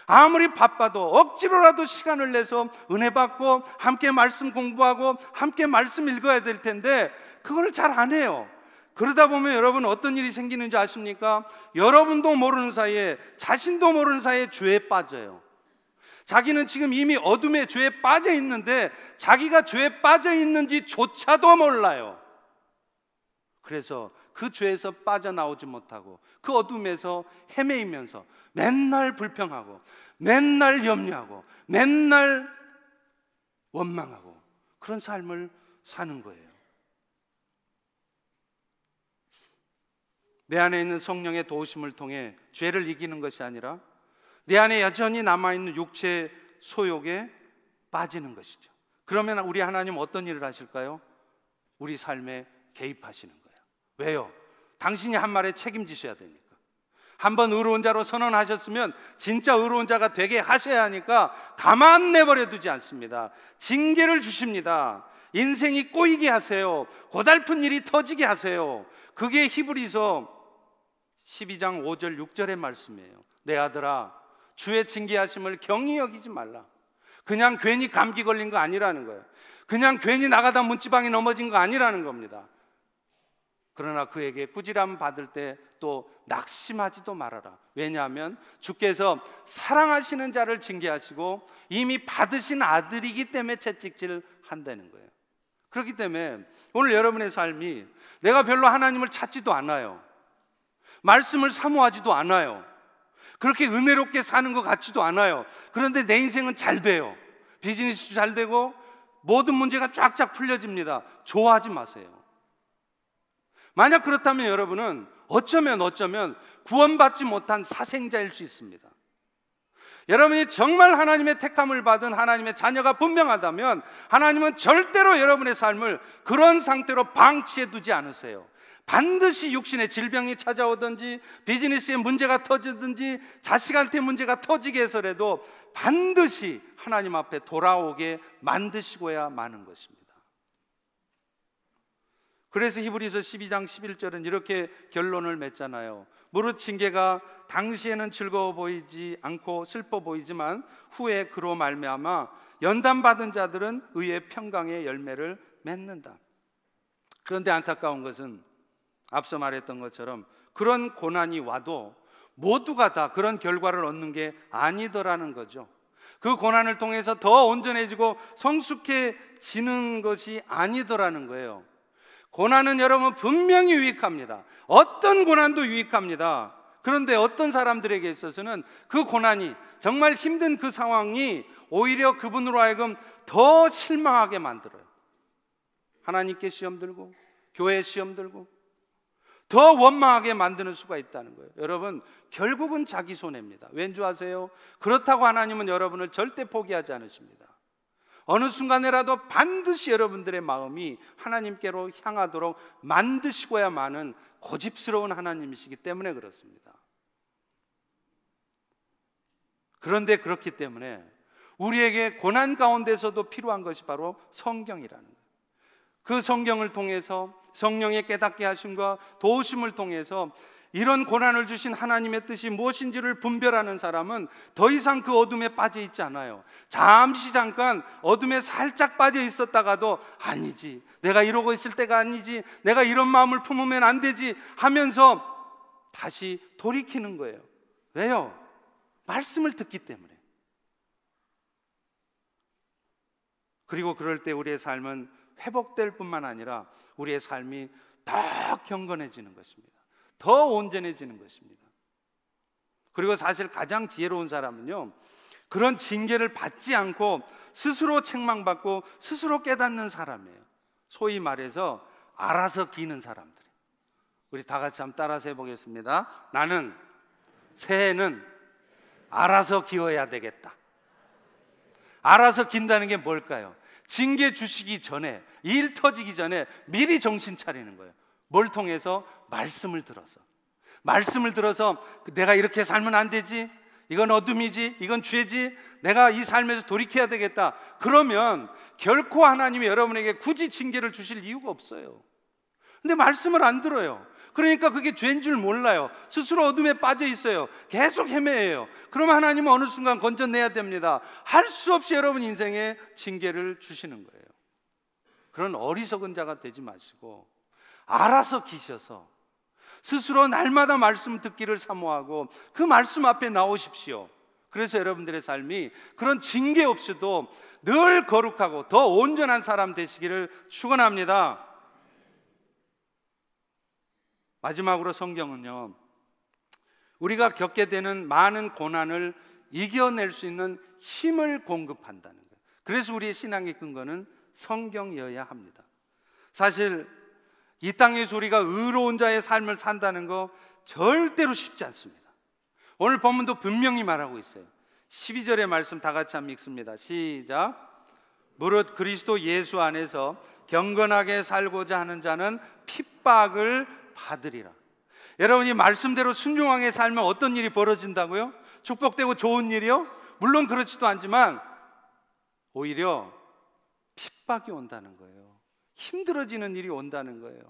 아무리 바빠도 억지로라도 시간을 내서 은혜 받고 함께 말씀 공부하고 함께 말씀 읽어야 될 텐데 그걸 잘 안 해요. 그러다 보면 여러분 어떤 일이 생기는지 아십니까? 여러분도 모르는 사이에, 자신도 모르는 사이에 죄에 빠져요. 자기는 지금 이미 어둠의 죄에 빠져 있는데 자기가 죄에 빠져 있는지조차도 몰라요. 그래서 그 죄에서 빠져나오지 못하고 그 어둠에서 헤매이면서 맨날 불평하고 맨날 염려하고 맨날 원망하고 그런 삶을 사는 거예요. 내 안에 있는 성령의 도우심을 통해 죄를 이기는 것이 아니라 내 안에 여전히 남아있는 육체의 소욕에 빠지는 것이죠. 그러면 우리 하나님 어떤 일을 하실까요? 우리 삶에 개입하시는 거예요. 왜요? 당신이 한 말에 책임지셔야 되니까. 한번 의로운 자로 선언하셨으면 진짜 의로운 자가 되게 하셔야 하니까 가만 내버려 두지 않습니다. 징계를 주십니다. 인생이 꼬이게 하세요. 고달픈 일이 터지게 하세요. 그게 히브리서 12장 5절 6절의 말씀이에요. 내 아들아, 주의 징계하심을 경히 여기지 말라. 그냥 괜히 감기 걸린 거 아니라는 거예요. 그냥 괜히 나가다 문지방에 넘어진 거 아니라는 겁니다. 그러나 그에게 꾸지람 받을 때 또 낙심하지도 말아라. 왜냐하면 주께서 사랑하시는 자를 징계하시고 이미 받으신 아들이기 때문에 채찍질 한다는 거예요. 그렇기 때문에 오늘 여러분의 삶이 내가 별로 하나님을 찾지도 않아요. 말씀을 사모하지도 않아요. 그렇게 은혜롭게 사는 것 같지도 않아요. 그런데 내 인생은 잘 돼요. 비즈니스도 잘 되고 모든 문제가 쫙쫙 풀려집니다. 좋아하지 마세요. 만약 그렇다면 여러분은 어쩌면 구원받지 못한 사생자일 수 있습니다. 여러분이 정말 하나님의 택함을 받은 하나님의 자녀가 분명하다면 하나님은 절대로 여러분의 삶을 그런 상태로 방치해 두지 않으세요. 반드시 육신의 질병이 찾아오든지 비즈니스에 문제가 터지든지 자식한테 문제가 터지게 해서라도 반드시 하나님 앞에 돌아오게 만드시고야 마는 것입니다. 그래서 히브리서 12장 11절은 이렇게 결론을 맺잖아요. 무릇 징계가 당시에는 즐거워 보이지 않고 슬퍼 보이지만 후에 그로 말미암아 연단받은 자들은 의의 평강의 열매를 맺는다. 그런데 안타까운 것은 앞서 말했던 것처럼 그런 고난이 와도 모두가 다 그런 결과를 얻는 게 아니더라는 거죠. 그 고난을 통해서 더 온전해지고 성숙해지는 것이 아니더라는 거예요. 고난은 여러분 분명히 유익합니다. 어떤 고난도 유익합니다. 그런데 어떤 사람들에게 있어서는 그 고난이, 정말 힘든 그 상황이 오히려 그분으로 하여금 더 실망하게 만들어요. 하나님께 시험 들고 교회에 시험 들고 더 원망하게 만드는 수가 있다는 거예요. 여러분, 결국은 자기 손해입니다. 왠 줄 아세요? 그렇다고 하나님은 여러분을 절대 포기하지 않으십니다. 어느 순간에라도 반드시 여러분들의 마음이 하나님께로 향하도록 만드시고야만은 고집스러운 하나님이시기 때문에 그렇습니다. 그런데 그렇기 때문에 우리에게 고난 가운데서도 필요한 것이 바로 성경이라는 거예요. 그 성경을 통해서 성령의 깨닫게 하심과 도우심을 통해서 이런 고난을 주신 하나님의 뜻이 무엇인지를 분별하는 사람은 더 이상 그 어둠에 빠져 있지 않아요. 잠시 잠깐 어둠에 살짝 빠져 있었다가도 아니지, 내가 이러고 있을 때가 아니지, 내가 이런 마음을 품으면 안 되지 하면서 다시 돌이키는 거예요. 왜요? 말씀을 듣기 때문에. 그리고 그럴 때 우리의 삶은 회복될 뿐만 아니라 우리의 삶이 더 경건해지는 것입니다. 더 온전해지는 것입니다. 그리고 사실 가장 지혜로운 사람은요, 그런 징계를 받지 않고 스스로 책망받고 스스로 깨닫는 사람이에요. 소위 말해서 알아서 기는 사람들. 우리 다 같이 한번 따라서 해보겠습니다. 나는 새해는 알아서 기어야 되겠다. 알아서 긴다는 게 뭘까요? 징계 주시기 전에, 일 터지기 전에 미리 정신 차리는 거예요. 뭘 통해서? 말씀을 들어서. 말씀을 들어서 내가 이렇게 살면 안 되지, 이건 어둠이지, 이건 죄지, 내가 이 삶에서 돌이켜야 되겠다. 그러면 결코 하나님이 여러분에게 굳이 징계를 주실 이유가 없어요. 근데 말씀을 안 들어요. 그러니까 그게 죄인 줄 몰라요. 스스로 어둠에 빠져 있어요. 계속 헤매요. 그러면 하나님은 어느 순간 건져내야 됩니다. 할 수 없이 여러분 인생에 징계를 주시는 거예요. 그런 어리석은 자가 되지 마시고 알아서 기셔서 스스로 날마다 말씀 듣기를 사모하고 그 말씀 앞에 나오십시오. 그래서 여러분들의 삶이 그런 징계 없이도 늘 거룩하고 더 온전한 사람 되시기를 축원합니다. 마지막으로 성경은요, 우리가 겪게 되는 많은 고난을 이겨낼 수 있는 힘을 공급한다는 거예요. 그래서 우리의 신앙의 근거는 성경이어야 합니다. 사실 이 땅에서 우리가 의로운 자의 삶을 산다는 거 절대로 쉽지 않습니다. 오늘 본문도 분명히 말하고 있어요. 12절의 말씀 다 같이 한번 읽습니다. 시작. 무릇 그리스도 예수 안에서 경건하게 살고자 하는 자는 핍박을 받으리라. 여러분이 말씀대로 순종하게 살면 어떤 일이 벌어진다고요? 축복되고 좋은 일이요? 물론 그렇지도 않지만 오히려 핍박이 온다는 거예요. 힘들어지는 일이 온다는 거예요.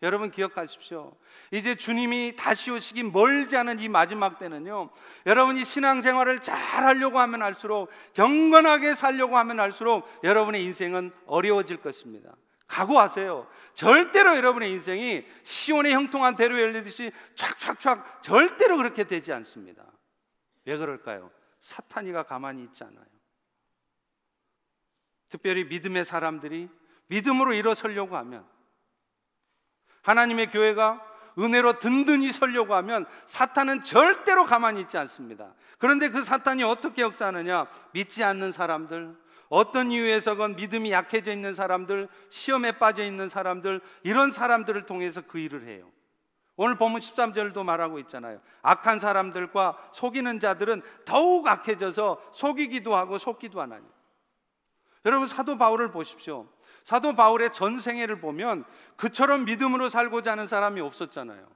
여러분 기억하십시오. 이제 주님이 다시 오시기 멀지 않은 이 마지막 때는요, 여러분이 신앙생활을 잘 하려고 하면 할수록, 경건하게 살려고 하면 할수록 여러분의 인생은 어려워질 것입니다. 각오하세요. 절대로 여러분의 인생이 시온의 형통한 대로 열리듯이 촥촥촥 절대로 그렇게 되지 않습니다. 왜 그럴까요? 사탄이가 가만히 있지 않아요. 특별히 믿음의 사람들이 믿음으로 일어서려고 하면, 하나님의 교회가 은혜로 든든히 서려고 하면 사탄은 절대로 가만히 있지 않습니다. 그런데 그 사탄이 어떻게 역사하느냐? 믿지 않는 사람들, 어떤 이유에서건 믿음이 약해져 있는 사람들, 시험에 빠져 있는 사람들, 이런 사람들을 통해서 그 일을 해요. 오늘 본문 13절도 말하고 있잖아요. 악한 사람들과 속이는 자들은 더욱 악해져서 속이기도 하고 속기도 하나니. 여러분 사도 바울을 보십시오. 사도 바울의 전생애를 보면 그처럼 믿음으로 살고자 하는 사람이 없었잖아요.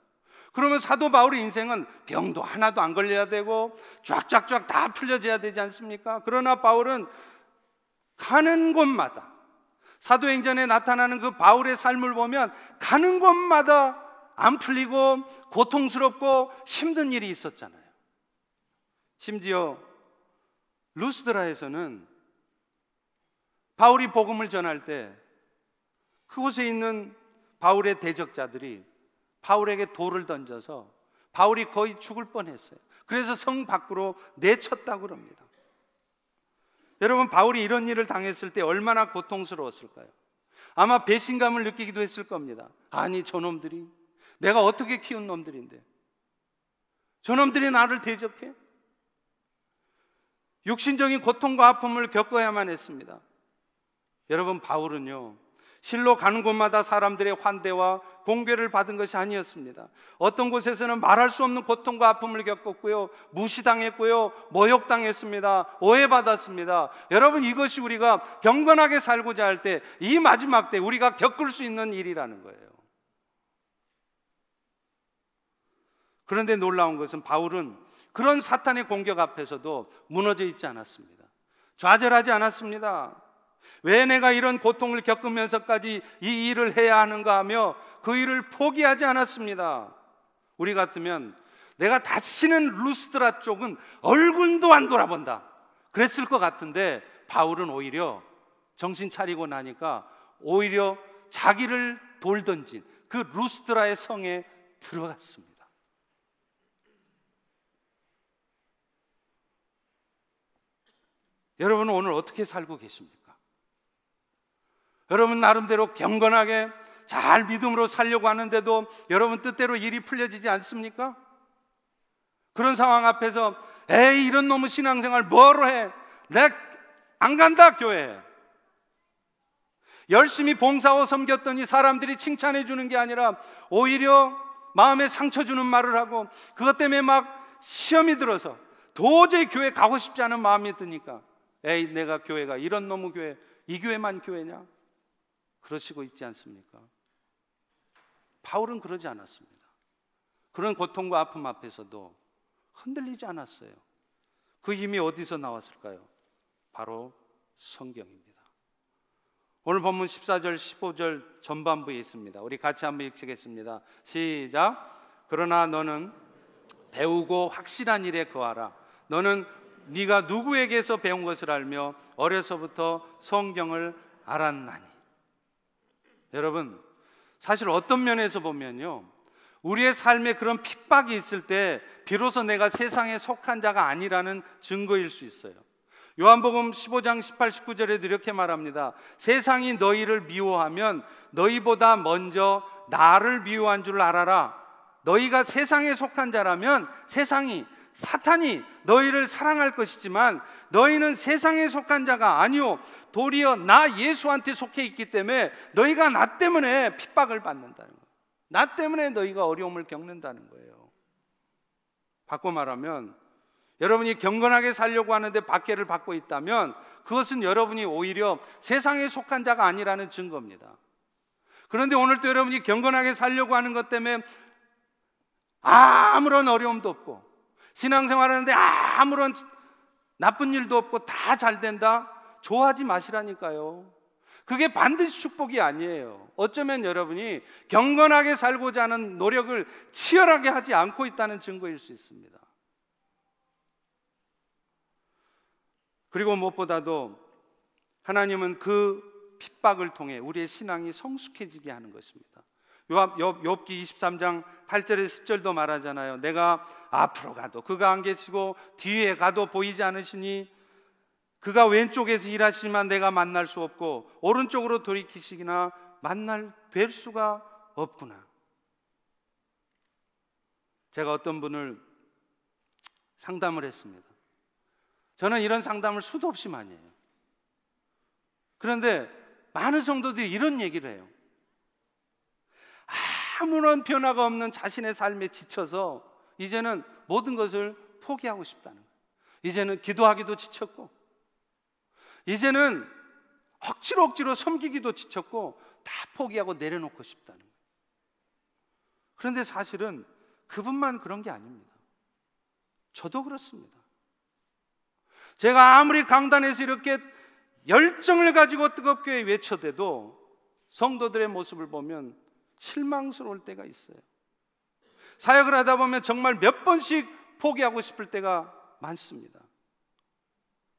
그러면 사도 바울의 인생은 병도 하나도 안 걸려야 되고 쫙쫙쫙 다 풀려져야 되지 않습니까? 그러나 바울은 가는 곳마다 사도행전에 나타나는 그 바울의 삶을 보면 가는 곳마다 안 풀리고 고통스럽고 힘든 일이 있었잖아요. 심지어 루스드라에서는 바울이 복음을 전할 때 그곳에 있는 바울의 대적자들이 바울에게 돌을 던져서 바울이 거의 죽을 뻔했어요. 그래서 성 밖으로 내쳤다고 합니다. 여러분, 바울이 이런 일을 당했을 때 얼마나 고통스러웠을까요? 아마 배신감을 느끼기도 했을 겁니다. 아니, 저놈들이 내가 어떻게 키운 놈들인데 저놈들이 나를 대적해? 육신적인 고통과 아픔을 겪어야만 했습니다. 여러분, 바울은요, 실로 가는 곳마다 사람들의 환대와 공개를 받은 것이 아니었습니다. 어떤 곳에서는 말할 수 없는 고통과 아픔을 겪었고요, 무시당했고요, 모욕당했습니다, 오해받았습니다. 여러분, 이것이 우리가 경건하게 살고자 할 때, 이 마지막 때 우리가 겪을 수 있는 일이라는 거예요. 그런데 놀라운 것은 바울은 그런 사탄의 공격 앞에서도 무너져 있지 않았습니다. 좌절하지 않았습니다. 왜 내가 이런 고통을 겪으면서까지 이 일을 해야 하는가 하며 그 일을 포기하지 않았습니다. 우리 같으면 내가 다시는 루스드라 쪽은 얼굴도 안 돌아본다 그랬을 것 같은데, 바울은 오히려 정신 차리고 나니까 오히려 자기를 돌 던진 그 루스드라의 성에 들어갔습니다. 여러분은 오늘 어떻게 살고 계십니까? 여러분 나름대로 경건하게 잘 믿음으로 살려고 하는데도 여러분 뜻대로 일이 풀려지지 않습니까? 그런 상황 앞에서 에이, 이런 놈의 신앙생활 뭐로 해? 내가 안 간다 교회. 열심히 봉사하고 섬겼더니 사람들이 칭찬해 주는 게 아니라 오히려 마음에 상처 주는 말을 하고, 그것 때문에 막 시험이 들어서 도저히 교회 가고 싶지 않은 마음이 드니까 에이, 내가 교회가 이런 놈의 교회, 이 교회만 교회냐? 그러시고 있지 않습니까? 바울은 그러지 않았습니다. 그런 고통과 아픔 앞에서도 흔들리지 않았어요. 그 힘이 어디서 나왔을까요? 바로 성경입니다. 오늘 본문 14절 15절 전반부에 있습니다. 우리 같이 한번 읽겠습니다. 시작. 그러나 너는 배우고 확실한 일에 거하라. 너는 네가 누구에게서 배운 것을 알며 어려서부터 성경을 알았나니. 여러분, 사실 어떤 면에서 보면요, 우리의 삶에 그런 핍박이 있을 때 비로소 내가 세상에 속한 자가 아니라는 증거일 수 있어요. 요한복음 15장 18, 19절에도 이렇게 말합니다. 세상이 너희를 미워하면 너희보다 먼저 나를 미워한 줄 알아라. 너희가 세상에 속한 자라면 세상이, 사탄이 너희를 사랑할 것이지만 너희는 세상에 속한 자가 아니오 도리어 나 예수한테 속해 있기 때문에 너희가 나 때문에 핍박을 받는다는 거예요. 나 때문에 너희가 어려움을 겪는다는 거예요. 바꿔 말하면 여러분이 경건하게 살려고 하는데 박해를 받고 있다면 그것은 여러분이 오히려 세상에 속한 자가 아니라는 증거입니다. 그런데 오늘도 여러분이 경건하게 살려고 하는 것 때문에 아무런 어려움도 없고 신앙생활하는데 아무런 나쁜 일도 없고 다 잘 된다? 좋아하지 마시라니까요. 그게 반드시 축복이 아니에요. 어쩌면 여러분이 경건하게 살고자 하는 노력을 치열하게 하지 않고 있다는 증거일 수 있습니다. 그리고 무엇보다도 하나님은 그 핍박을 통해 우리의 신앙이 성숙해지게 하는 것입니다. 욥기 23장 8절에 10절도 말하잖아요. 내가 앞으로 가도 그가 안 계시고 뒤에 가도 보이지 않으시니 그가 왼쪽에서 일하시지만 내가 만날 수 없고 오른쪽으로 돌이키시기나 뵐 수가 없구나. 제가 어떤 분을 상담을 했습니다. 저는 이런 상담을 수도 없이 많이 해요. 그런데 많은 성도들이 이런 얘기를 해요. 아무런 변화가 없는 자신의 삶에 지쳐서 이제는 모든 것을 포기하고 싶다는 거예요. 이제는 기도하기도 지쳤고 이제는 억지로 섬기기도 지쳤고 다 포기하고 내려놓고 싶다는 거예요. 그런데 사실은 그분만 그런 게 아닙니다. 저도 그렇습니다. 제가 아무리 강단에서 이렇게 열정을 가지고 뜨겁게 외쳐대도 성도들의 모습을 보면 실망스러울 때가 있어요. 사역을 하다 보면 정말 몇 번씩 포기하고 싶을 때가 많습니다.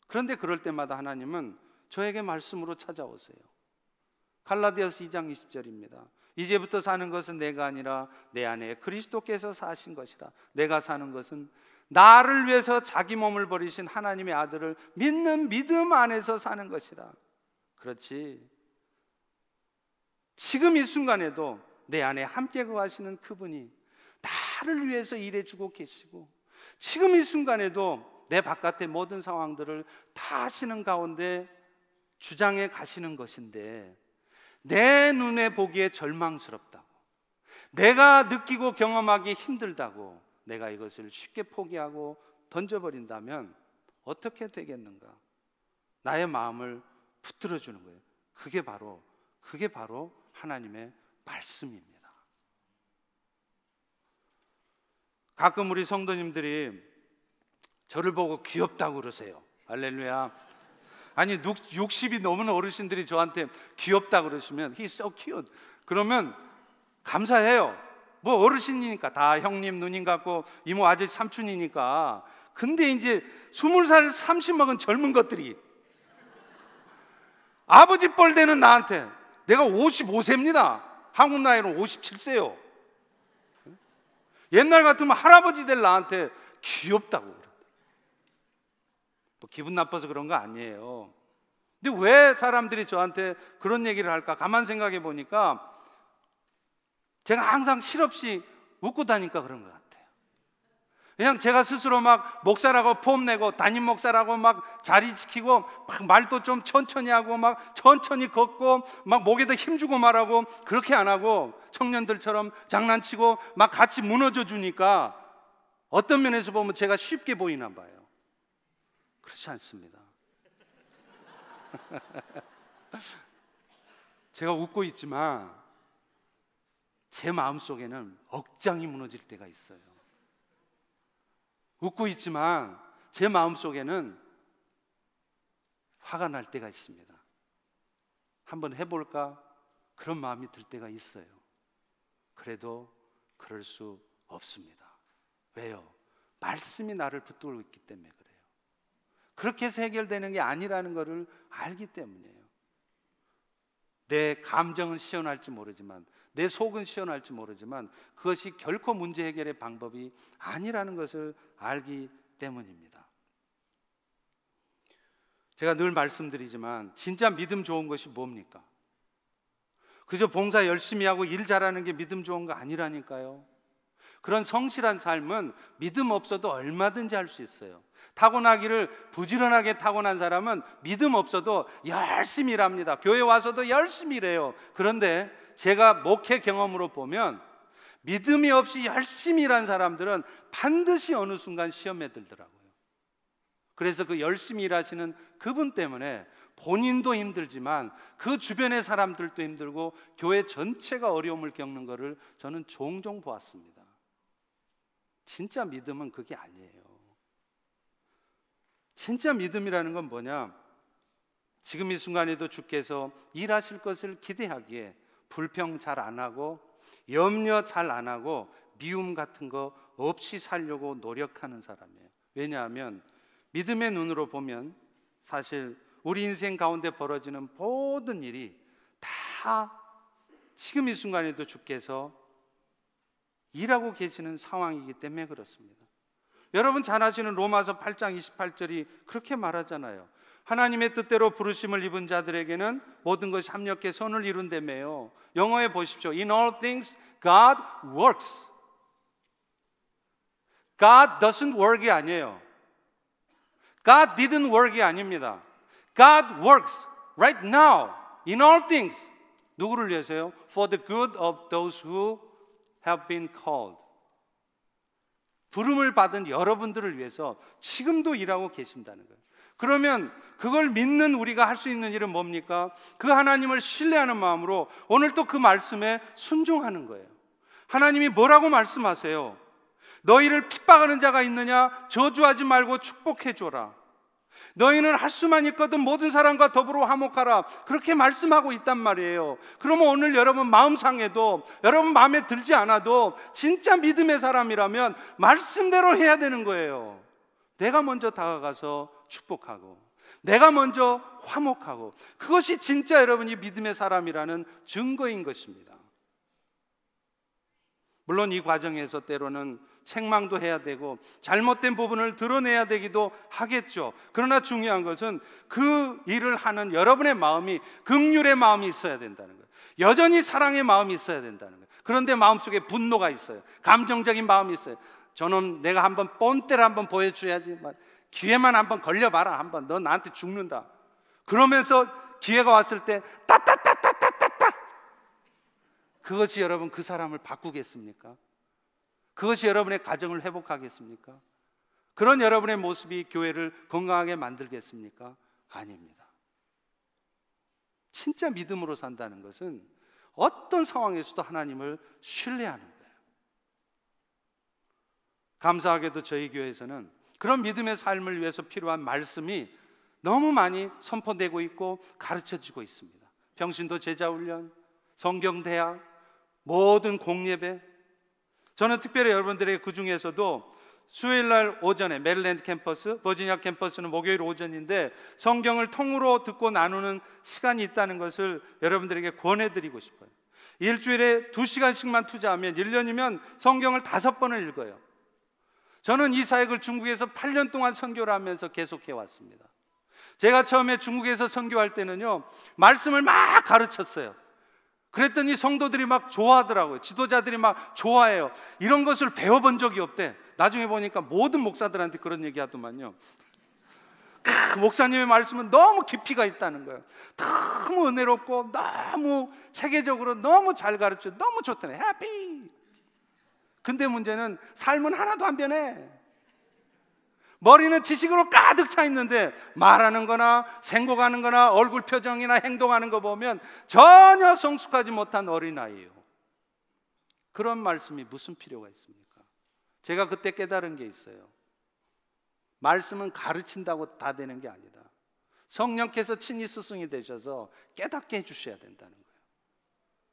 그런데 그럴 때마다 하나님은 저에게 말씀으로 찾아오세요. 갈라디아서 2장 20절입니다. 이제부터 사는 것은 내가 아니라 내 안에 그리스도께서 사신 것이라. 내가 사는 것은 나를 위해서 자기 몸을 버리신 하나님의 아들을 믿는 믿음 안에서 사는 것이라. 그렇지, 지금 이 순간에도 내 안에 함께 거하시는 그분이 나를 위해서 일해주고 계시고, 지금 이 순간에도 내 바깥의 모든 상황들을 다 하시는 가운데 주장해 가시는 것인데, 내 눈에 보기에 절망스럽다고, 내가 느끼고 경험하기 힘들다고 내가 이것을 쉽게 포기하고 던져버린다면 어떻게 되겠는가? 나의 마음을 붙들어 주는 거예요. 그게 바로 하나님의 말씀입니다. 가끔 우리 성도님들이 저를 보고 귀엽다고 그러세요. 할렐루야. 아니 60이 넘은 어르신들이 저한테 귀엽다고 그러시면 He's so cute. 그러면 감사해요. 뭐 어르신이니까 다 형님 누님 같고 이모 아저씨 삼촌이니까. 근데 이제 20살 30 먹은 젊은 것들이 아버지 뻘 되는 나한테, 내가 55세입니다 한국 나이로 57세요 옛날 같으면 할아버지 될 나한테 귀엽다고 그래. 뭐 기분 나빠서 그런 거 아니에요. 근데 왜 사람들이 저한테 그런 얘기를 할까? 가만 생각해 보니까 제가 항상 실없이 웃고 다니까 그런 것 같아요. 그냥 제가 스스로 막 목사라고 폼내고 담임 목사라고 막 자리 지키고 막 말도 좀 천천히 하고 막 천천히 걷고 막 목에다 힘주고 말하고, 그렇게 안 하고 청년들처럼 장난치고 막 같이 무너져 주니까 어떤 면에서 보면 제가 쉽게 보이나 봐요. 그렇지 않습니다. 제가 웃고 있지만 제 마음속에는 억장이 무너질 때가 있어요. 웃고 있지만 제 마음속에는 화가 날 때가 있습니다. 한번 해볼까? 그런 마음이 들 때가 있어요. 그래도 그럴 수 없습니다. 왜요? 말씀이 나를 붙들고 있기 때문에 그래요. 그렇게 해서 해결되는 게 아니라는 것을 알기 때문이에요. 내 감정은 시원할지 모르지만, 내 속은 시원할지 모르지만 그것이 결코 문제 해결의 방법이 아니라는 것을 알기 때문입니다. 제가 늘 말씀드리지만 진짜 믿음 좋은 것이 뭡니까? 그저 봉사 열심히 하고 일 잘하는 게 믿음 좋은 거 아니라니까요. 그런 성실한 삶은 믿음 없어도 얼마든지 할 수 있어요. 타고나기를 부지런하게 타고난 사람은 믿음 없어도 열심히 일합니다. 교회 와서도 열심히 일해요. 그런데 제가 목회 경험으로 보면 믿음이 없이 열심히 일한 사람들은 반드시 어느 순간 시험에 들더라고요. 그래서 그 열심히 일하시는 그분 때문에 본인도 힘들지만 그 주변의 사람들도 힘들고 교회 전체가 어려움을 겪는 것을 저는 종종 보았습니다. 진짜 믿음은 그게 아니에요. 진짜 믿음이라는 건 뭐냐? 지금 이 순간에도 주께서 일하실 것을 기대하기에 불평 잘 안 하고 염려 잘 안 하고 미움 같은 거 없이 살려고 노력하는 사람이에요. 왜냐하면 믿음의 눈으로 보면 사실 우리 인생 가운데 벌어지는 모든 일이 다 지금 이 순간에도 주께서 일하고 계시는 상황이기 때문에 그렇습니다. 여러분 잘 아시는 로마서 8장 28절이 그렇게 말하잖아요. 하나님의 뜻대로 부르심을 입은 자들에게는 모든 것이 합력해 선을 이룬다며요. 영어에 보십시오. In all things God works. God doesn't work이 아니에요. God didn't work이 아닙니다. God works right now in all things. 누구를 위해서요? For the good of those who have been called. 부름을 받은 여러분들을 위해서 지금도 일하고 계신다는 거예요. 그러면 그걸 믿는 우리가 할 수 있는 일은 뭡니까? 그 하나님을 신뢰하는 마음으로 오늘 또 그 말씀에 순종하는 거예요. 하나님이 뭐라고 말씀하세요? 너희를 핍박하는 자가 있느냐? 저주하지 말고 축복해 줘라. 너희는 할 수만 있거든 모든 사람과 더불어 화목하라, 그렇게 말씀하고 있단 말이에요. 그러면 오늘 여러분 마음 상해도, 여러분 마음에 들지 않아도 진짜 믿음의 사람이라면 말씀대로 해야 되는 거예요. 내가 먼저 다가가서 축복하고, 내가 먼저 화목하고, 그것이 진짜 여러분이 믿음의 사람이라는 증거인 것입니다. 물론 이 과정에서 때로는 책망도 해야 되고 잘못된 부분을 드러내야 되기도 하겠죠. 그러나 중요한 것은 그 일을 하는 여러분의 마음이 긍휼의 마음이 있어야 된다는 거예요. 여전히 사랑의 마음이 있어야 된다는 거예요. 그런데 마음속에 분노가 있어요. 감정적인 마음이 있어요. 저는 내가 한번 본때를 한번 보여줘야지, 기회만 한번 걸려봐라, 한번 너 나한테 죽는다, 그러면서 기회가 왔을 때 따따따따따따따, 그것이 여러분 그 사람을 바꾸겠습니까? 그것이 여러분의 가정을 회복하겠습니까? 그런 여러분의 모습이 교회를 건강하게 만들겠습니까? 아닙니다. 진짜 믿음으로 산다는 것은 어떤 상황에서도 하나님을 신뢰하는 거예요. 감사하게도 저희 교회에서는 그런 믿음의 삶을 위해서 필요한 말씀이 너무 많이 선포되고 있고 가르쳐지고 있습니다. 평신도 제자훈련, 성경대학, 모든 공예배. 저는 특별히 여러분들에게 그 중에서도 수요일날 오전에 메릴랜드 캠퍼스, 버지니아 캠퍼스는 목요일 오전인데 성경을 통으로 듣고 나누는 시간이 있다는 것을 여러분들에게 권해드리고 싶어요. 일주일에 2시간씩만 투자하면 1년이면 성경을 5번을 읽어요. 저는 이 사역을 중국에서 8년 동안 선교를 하면서 계속해 왔습니다. 제가 처음에 중국에서 선교할 때는요, 말씀을 막 가르쳤어요. 그랬더니 성도들이 막 좋아하더라고요. 지도자들이 막 좋아해요. 이런 것을 배워본 적이 없대. 나중에 보니까 모든 목사들한테 그런 얘기 하더만요. 목사님의 말씀은 너무 깊이가 있다는 거예요. 너무 은혜롭고 너무 체계적으로 너무 잘 가르쳐, 너무 좋다네. 해피. 근데 문제는 삶은 하나도 안 변해. 머리는 지식으로 가득 차 있는데 말하는 거나 생각하는 거나 얼굴 표정이나 행동하는 거 보면 전혀 성숙하지 못한 어린아이예요. 그런 말씀이 무슨 필요가 있습니까? 제가 그때 깨달은 게 있어요. 말씀은 가르친다고 다 되는 게 아니다. 성령께서 친히 스승이 되셔서 깨닫게 해주셔야 된다는 거예요.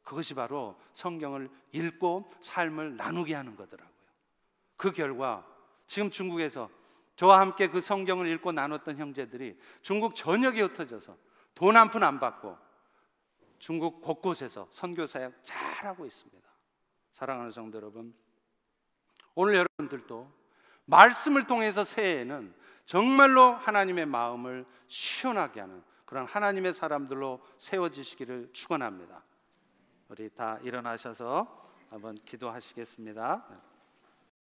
그것이 바로 성경을 읽고 삶을 나누게 하는 거더라고요. 그 결과 지금 중국에서 저와 함께 그 성경을 읽고 나눴던 형제들이 중국 전역에 흩어져서 돈 한 푼 안 받고 중국 곳곳에서 선교 사역 잘하고 있습니다. 사랑하는 성도 여러분, 오늘 여러분들도 말씀을 통해서 새해에는 정말로 하나님의 마음을 시원하게 하는 그런 하나님의 사람들로 세워지시기를 축원합니다. 우리 다 일어나셔서 한번 기도하시겠습니다.